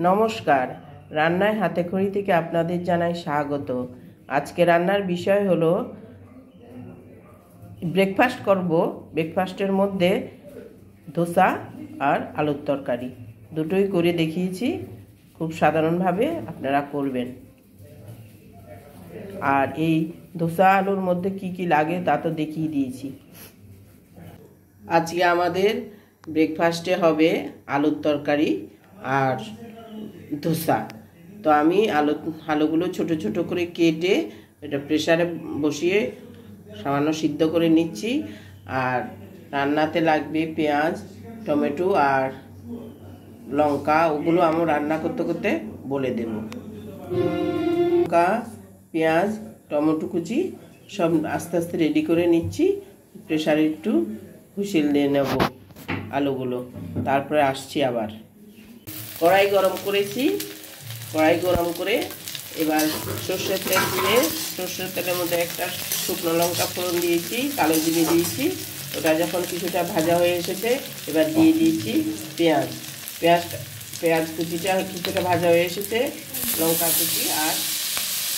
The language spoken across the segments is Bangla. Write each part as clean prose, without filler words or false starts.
নমস্কার, রান্নায় হাতেখড়ি থেকে আপনাদের জানাই স্বাগত। আজকে রান্নার বিষয় হলো ব্রেকফাস্ট করব। ব্রেকফাস্টের মধ্যে ধোসা আর আলুর তরকারি দুটোই করে দেখিয়েছি। খুব সাধারণভাবে আপনারা করবেন। আর এই ধোসা আলুর মধ্যে কি কি লাগে তা তো দেখিয়ে দিয়েছি। আজকে আমাদের ব্রেকফাস্টে আলুর তরকারি আর ধোসা। তো আমি আলুগুলো ছোট ছোট করে কেটে এটা প্রেসারে বসিয়ে সামান্য সিদ্ধ করে নিচ্ছি। আর রান্নাতে লাগবে পেঁয়াজ, টমেটো আর লঙ্কা। ওগুলো আমি রান্না করতে করতে বলে দেব। লঙ্কা, পেঁয়াজ, টমেটো কুচি সব আস্তে আস্তে রেডি করে নিচ্ছি। প্রেসারে একটু হুইসেল দিয়ে নেব আলুগুলো, তারপরে আসছি আবার। কড়াই গরম করেছি। কড়াই গরম করে এবার সর্ষের তেল দিয়ে সর্ষের তেলের মধ্যে একটা শুকনো লঙ্কা ফোড়ন দিয়েছি, কালো জিরে দিয়েছি। ওটা যখন কিছুটা ভাজা হয়ে এসেছে এবার দিয়ে দিয়েছি পেঁয়াজ কুচিটা কিছুটা ভাজা হয়ে এসেছে। লঙ্কা কুচি আর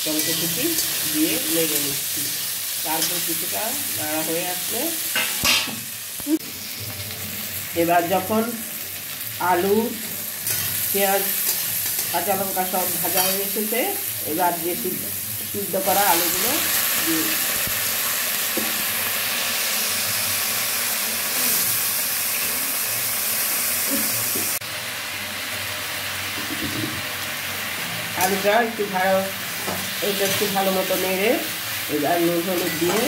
টমেটো কুচি দিয়ে নেড়ে নিচ্ছি। তারপর কিছুটা নাড়া হয়ে আসলে এবার যখন আলু, পেঁয়াজ, কাঁচা লঙ্কা সব ভাজা হয়ে এসেছে এবার যে সিদ্ধ করা আলুগুলো দিয়ে আলুটা একটু ভালো মতো নেড়ে এবার নুন হলুদ দিয়ে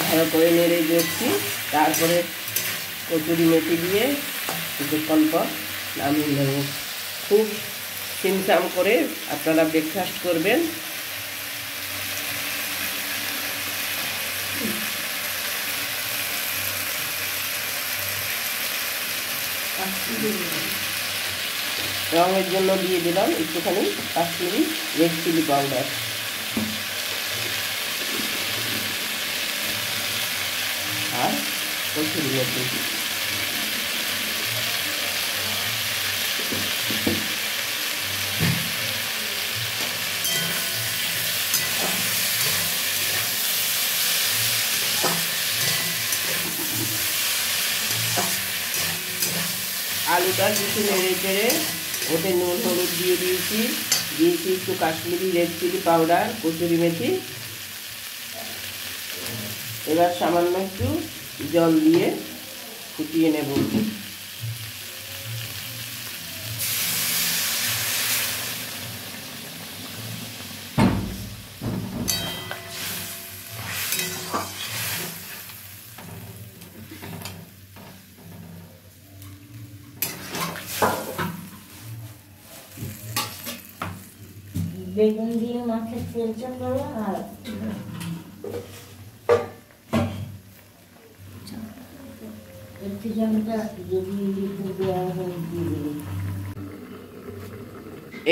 ভালো করে নেড়ে দিচ্ছি। তারপরে কচুরি মেথি দিয়ে কিছুক্ষণ পর নামিয়ে নেব। খুব সিমসাম করে আপনারা ব্রেকফাস্ট করবেন। রঙের জন্য দিয়ে দিলাম একটুখানি কাশ্মীরি রেড চিলি পাউডার। আর কচুরি মেথি। আলুটা কিছু নেড়ে চেড়ে ওতে নুন হলুদ দিয়ে দিয়েছি একটু Kashmiri red chilli powder, kasuri methi. এবার সামান্য একটু জল দিয়ে ফুটিয়ে নেব। বেগুন দিয়ে মাছের তেলটা করো আর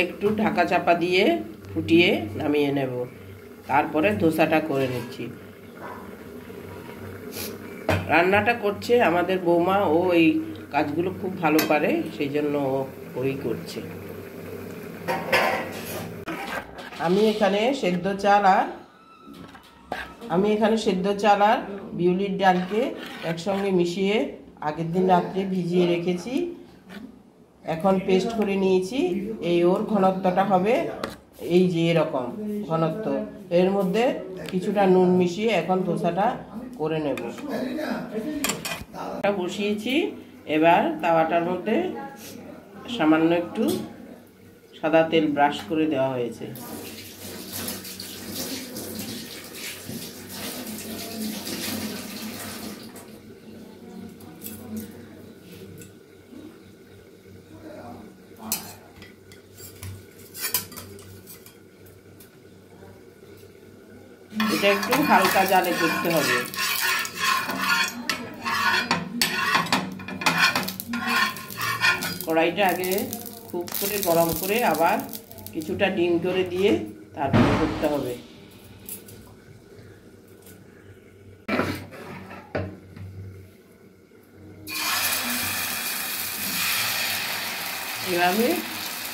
একটু ঢাকা চাপা দিয়ে ফুটিয়ে নামিয়ে নেব। তারপরে ধোসাটা করে নিচ্ছি। রান্নাটা করছে আমাদের বৌমা। ও এই কাজগুলো খুব ভালো পারে, সেই জন্য ওই করছে। আমি এখানে সেদ্ধ চাল আর বিউলির ডালকে একসঙ্গে মিশিয়ে আগের দিন রাত্রে ভিজিয়ে রেখেছি। এখন পেস্ট করে নিয়েছি। এই ওর ঘনত্বটা হবে এই যে এরকম ঘনত্ব। এর মধ্যে কিছুটা নুন মিশিয়ে এখন ধোসাটা করে নেব। বসিয়েছি। এবার তাওয়াটার মধ্যে সামান্য একটু সাদা তেল ব্রাশ করে দেওয়া হয়েছে। এটা একটু হালকা জালে করতে হবে। কড়াইটা আগে খুব করে গরম করে আবার কিছুটা ডিম করে দিয়ে তারপরে করতে হবে। এভাবে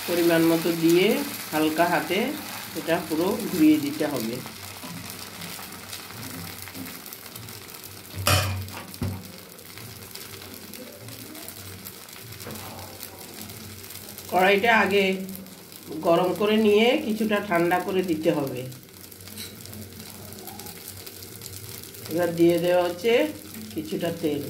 পরিমাণ মতো দিয়ে হালকা হাতে এটা পুরো ঘুরিয়ে দিতে হবে। কড়াইটা আগে গরম করে নিয়ে কিছুটা ঠান্ডা করে দিতে হবে। এবার দিয়ে দেওয়া হচ্ছে কিছুটা তেল।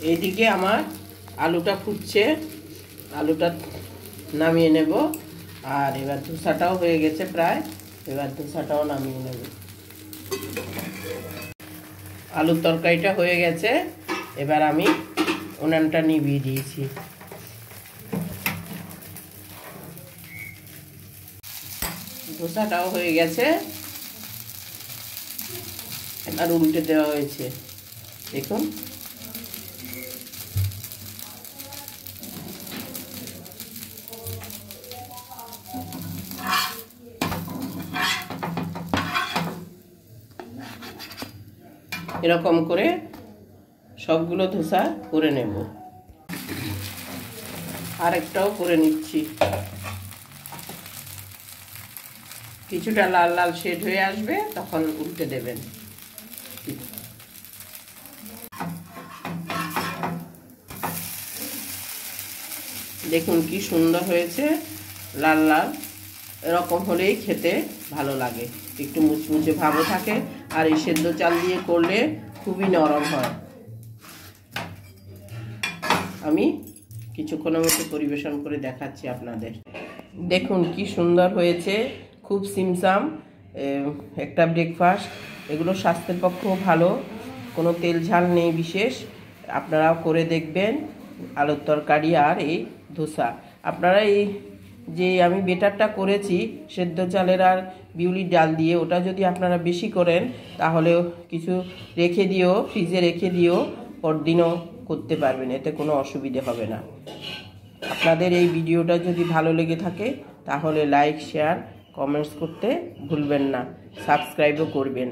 এইদিকে আমার আলুটা ফুটছে, আলুটা নামিয়ে নেব। আর এবার ধোসাটাও হয়ে গেছে প্রায়, এবার ধোসাটাও নামিয়ে নেব। আলুর তরকারিটা হয়ে গেছে, এবার আমি উনানটা নিভিয়ে দিয়েছি। ধোসাটাও হয়ে গেছে, এবার উল্টে দেওয়া হয়েছে, দেখুন। এরকম করে সবগুলো ধোসা করে নেব। আরেকটাও করে নিচ্ছি। কিছুটা লাল লাল শেড হয়ে আসবে, তখন উল্টে দেবেন। দেখুন কি সুন্দর হয়েছে, লাল লাল। এরকম হলেই খেতে ভালো লাগে, একটু মুচমুচে ভাবও থাকে। আর এই সেদ্ধ চাল দিয়ে করলে খুবই নরম হয়। আমি কিছুক্ষণের মধ্যে পরিবেশন করে দেখাচ্ছি আপনাদের। দেখুন কি সুন্দর হয়েছে, খুব সিমসাম একটা ব্রেকফাস্ট। এগুলো স্বাস্থ্যের পক্ষেও ভালো, কোনো তেল ঝাল নেই বিশেষ। আপনারাও করে দেখবেন আলুর তরকারি আর এই ধোসা। আপনারা এই যে আমি বেটারটা করেছি সেদ্ধ চালের আর বিউলির ডাল দিয়ে, ওটা যদি আপনারা বেশি করেন তাহলে কিছু রেখে দিও, ফ্রিজে রেখে দিও, পরদিনও করতে পারবেন, এতে কোনো অসুবিধে হবে না। আপনাদের এই ভিডিওটা যদি ভালো লেগে থাকে তাহলে লাইক, শেয়ার, কমেন্টস করতে ভুলবেন না, সাবস্ক্রাইবও করবেন।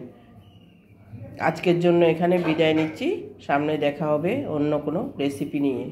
আজকের জন্য এখানে বিদায় নিচ্ছি, সামনে দেখা হবে অন্য কোনো রেসিপি নিয়ে।